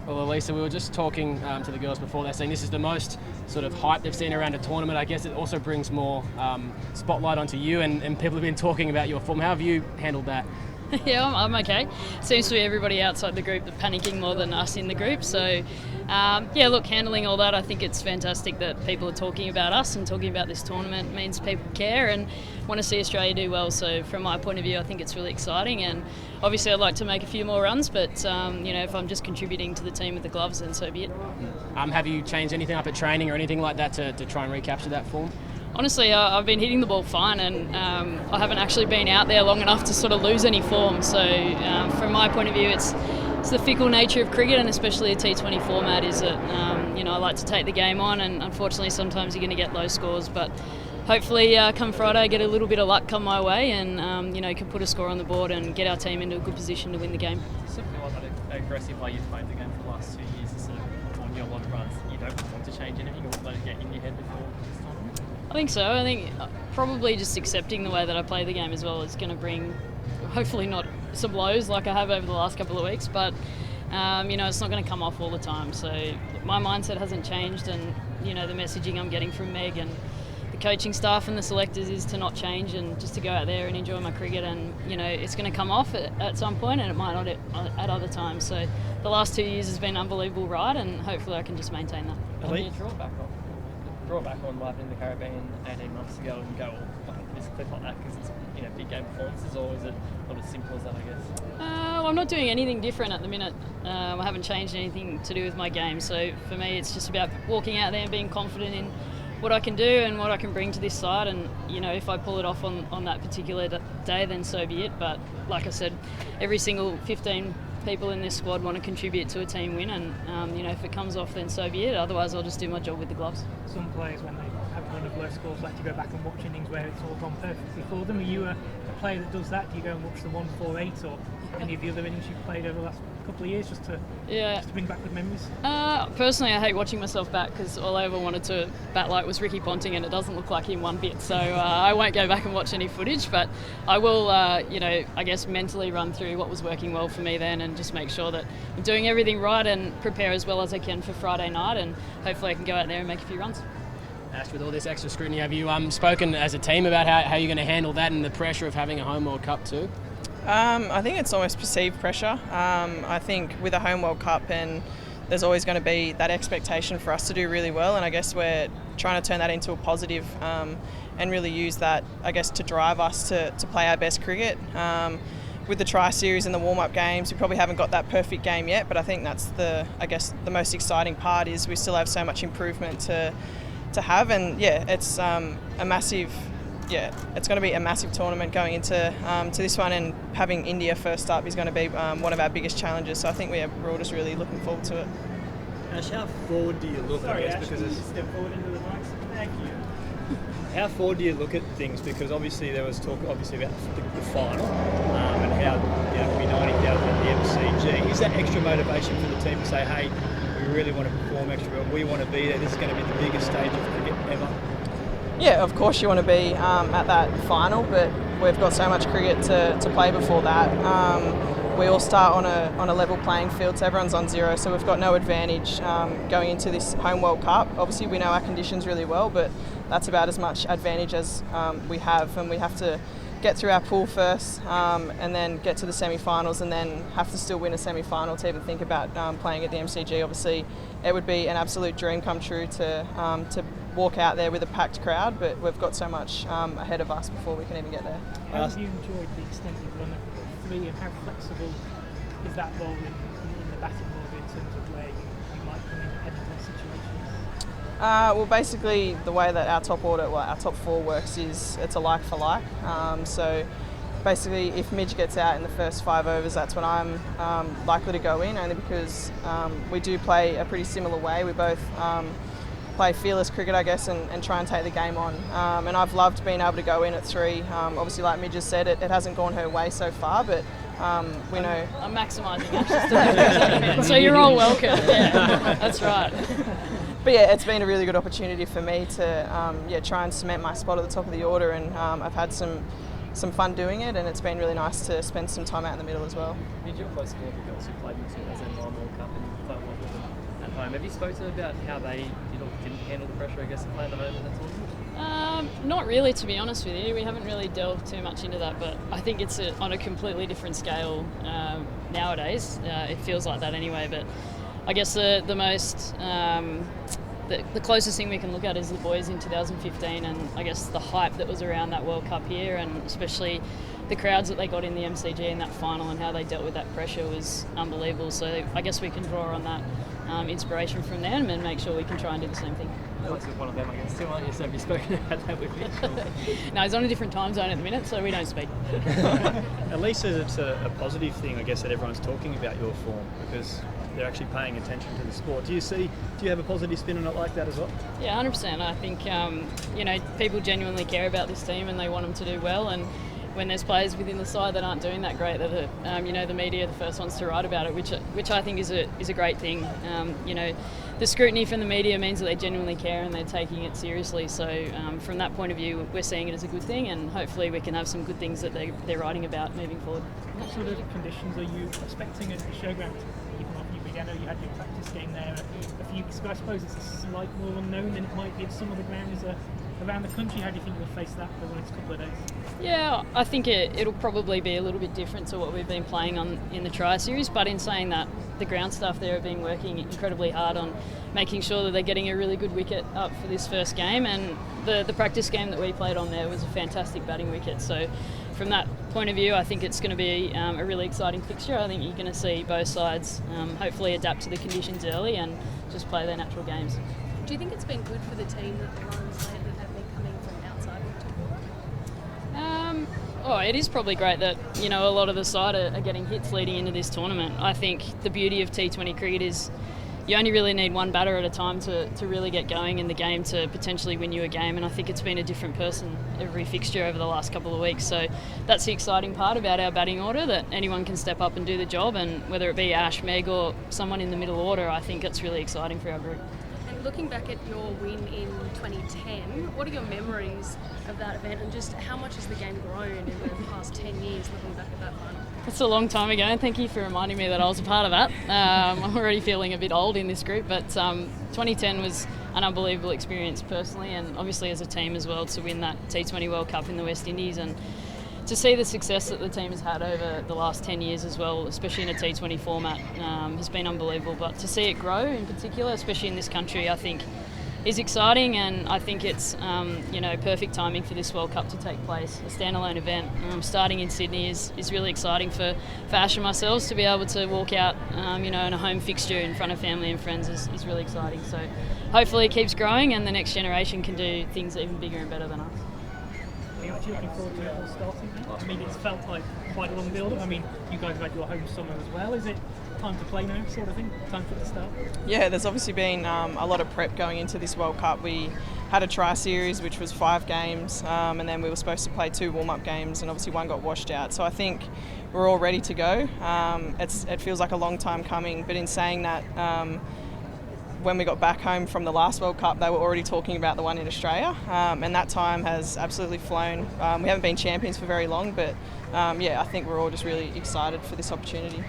Well, Elisa, we were just talking to the girls before. They're saying this is the most sort of hype they've seen around a tournament. I guess it also brings more spotlight onto you, and people have been talking about your form. How have you handled that? Yeah, I'm okay. Seems to be everybody outside the group panicking more than us in the group. So, handling all that, I think it's fantastic that people are talking about us and talking about this tournament. It means people care and want to see Australia do well. So, from my point of view, I think it's really exciting. And obviously, I'd like to make a few more runs, but if I'm just contributing to the team with the gloves, then so be it. Have you changed anything up at training or anything like that to try and recapture that form? Honestly, I've been hitting the ball fine, and I haven't actually been out there long enough to sort of lose any form. So, from my point of view, it's the fickle nature of cricket, and especially a T20 format, is that I like to take the game on, and unfortunately, sometimes you're going to get low scores. But hopefully, come Friday, I get a little bit of luck come my way, and can put a score on the board and get our team into a good position to win the game. Something like that aggressive way you've played the game for the last 2 years, is sort of on your lot of runs. You don't want to change anything, or let it get in your head before this tournament? I think so. I think probably just accepting the way that I play the game as well is going to bring, hopefully not some lows like I have over the last couple of weeks, but it's not going to come off all the time. So my mindset hasn't changed, and the messaging I'm getting from Meg and the coaching staff and the selectors is to not change and just to go out there and enjoy my cricket. And it's going to come off at some point, and it might not at other times. So the last 2 years has been an unbelievable ride, and hopefully I can just maintain that. Can you draw back on Life in the Caribbean 18 months ago and go, this clip like that because it's big game performances, or is it not as simple as that, I guess? I'm not doing anything different at the minute. I haven't changed anything to do with my game. So for me, it's just about walking out there and being confident in what I can do and what I can bring to this side. And if I pull it off on that particular day, then so be it. But like I said, every single 15 people in this squad want to contribute to a team win, and if it comes off, then so be it. Otherwise, I'll just do my job with the gloves. Some players, when they have one of low scores, like to go back and watch innings where it's all gone perfectly for them. Are you a player that does that? Do you go and watch the 148 or any of the other innings you've played over the last couple of years just to bring back good memories? Personally, I hate watching myself bat because all I ever wanted to bat like was Ricky Ponting, and it doesn't look like him one bit. So I won't go back and watch any footage, but I will, I guess mentally run through what was working well for me then and just make sure that I'm doing everything right and prepare as well as I can for Friday night, and hopefully I can go out there and make a few runs. Ash, with all this extra scrutiny, have you spoken as a team about how you're going to handle that and the pressure of having a home World Cup too? I think it's almost perceived pressure. I think with a home World Cup, and there's always going to be that expectation for us to do really well, and I guess we're trying to turn that into a positive and really use that, I guess, to drive us to play our best cricket. With the Tri-Series and the warm-up games, we probably haven't got that perfect game yet, but I think that's the most exciting part is we still have so much improvement to have, and it's it's going to be a massive tournament going into to this one, and having India first up is going to be one of our biggest challenges. So I think we're all just really looking forward to it. Ash, how forward do you look? Sorry, I guess, Ash, because can you step forward into the mics? Thank you. how forward do you look at things? Because obviously there was talk about the final and how it could be 90,000 at the MCG. Is that extra motivation for the team to say, hey, we really want to perform extra well, we want to be there, this is going to be the biggest stage of cricket ever? Yeah, of course you want to be at that final, but we've got so much cricket to play before that. We all start on a level playing field, so everyone's on zero, so we've got no advantage going into this home World Cup. Obviously we know our conditions really well, but that's about as much advantage as we have, and we have to get through our pool first and then get to the semi-finals, and then have to still win a semi-final to even think about playing at the MCG. Obviously it would be an absolute dream come true to walk out there with a packed crowd, but we've got so much ahead of us before we can even get there. How have you enjoyed the extended run of three, and how flexible is that ball in the batting order in terms of where you might come in head in those situations? Well, basically the way that our top four works is it's a like for like. So basically if Midge gets out in the first 5 overs, that's when I'm likely to go in, only because we do play a pretty similar way. We both play fearless cricket, I guess, and try and take the game on. And I've loved being able to go in at 3. Obviously, like Midge has said, it hasn't gone her way so far, but we know... I'm maximising Ash's so you're all welcome. Yeah, that's right. But yeah, it's been a really good opportunity for me to try and cement my spot at the top of the order, and I've had some fun doing it, and it's been really nice to spend some time out in the middle as well. Did you play score with the girls who played in the 2009 World Cup and you play Have you spoken to them about how they did or didn't handle the pressure, I guess, of playing at home in that tournament? Not really, to be honest with you. We haven't really delved too much into that, but I think it's on a completely different scale nowadays. It feels like that anyway, but I guess the most... The closest thing we can look at is the boys in 2015, and I guess the hype that was around that World Cup here, and especially the crowds that they got in the MCG in that final and how they dealt with that pressure was unbelievable. So I guess we can draw on that inspiration from them and make sure we can try and do the same thing. Alex is one of them, I guess, too, aren't you? So have you spoken about that with Mitch? No, he's on a different time zone at the minute, so we don't speak. At least it's a positive thing, I guess, that everyone's talking about your form, because they're actually paying attention to the sport. Do you have a positive spin on it like that as well? Yeah, 100%. I think people genuinely care about this team and they want them to do well. And when there's players within the side that aren't doing that great, that the media are the first ones to write about it, which I think is a great thing. The scrutiny from the media means that they genuinely care and they're taking it seriously. So from that point of view, we're seeing it as a good thing, and hopefully we can have some good things that they're writing about moving forward. What sort of conditions are you expecting at the showground? Even though I know you had your practice game there a few weeks ago, I suppose it's a slight more unknown than it might be at some of the grounds around the country. How do you think you'll face that over the next couple of days? Yeah, I think it'll probably be a little bit different to what we've been playing on in the Tri Series, but in saying that, the ground staff there have been working incredibly hard on making sure that they're getting a really good wicket up for this first game, and the practice game that we played on there was a fantastic batting wicket. So from that point of view, I think it's going to be a really exciting fixture. I think you're going to see both sides hopefully adapt to the conditions early and just play their natural games. Do you think it's been good for the team that the runs lately have been coming from outside of It is probably great that a lot of the side are getting hits leading into this tournament. I think the beauty of T20 cricket is you only really need one batter at a time to really get going in the game to potentially win you a game, and I think it's been a different person every fixture over the last couple of weeks. So that's the exciting part about our batting order, that anyone can step up and do the job, and whether it be Ash, Meg or someone in the middle order, I think it's really exciting for our group. And looking back at your win in 2010, what are your memories of that event, and just how much has the game grown in the past 10 years looking back at that final? It's a long time ago, and thank you for reminding me that I was a part of that. I'm already feeling a bit old in this group, but 2010 was an unbelievable experience personally, and obviously as a team as well, to win that T20 World Cup in the West Indies, and to see the success that the team has had over the last 10 years as well, especially in a T20 format, has been unbelievable. But to see it grow in particular, especially in this country, I think is exciting, and I think it's perfect timing for this World Cup to take place. A standalone event starting in Sydney is really exciting for Ash and myself to be able to walk out in a home fixture in front of family and friends is really exciting. So hopefully it keeps growing and the next generation can do things even bigger and better than us. Are you actually looking forward to it all starting now? I mean, it's felt like quite a long build-up. I mean, you guys have had your home summer as well. Is it time to play now, sort of thing? Time for the start? Yeah, there's obviously been a lot of prep going into this World Cup. We had a Tri Series, which was 5 games, and then we were supposed to play 2 warm-up games, and obviously one got washed out. So I think we're all ready to go. It feels like a long time coming, but in saying that, when we got back home from the last World Cup, they were already talking about the one in Australia, and that time has absolutely flown. We haven't been champions for very long, but I think we're all just really excited for this opportunity.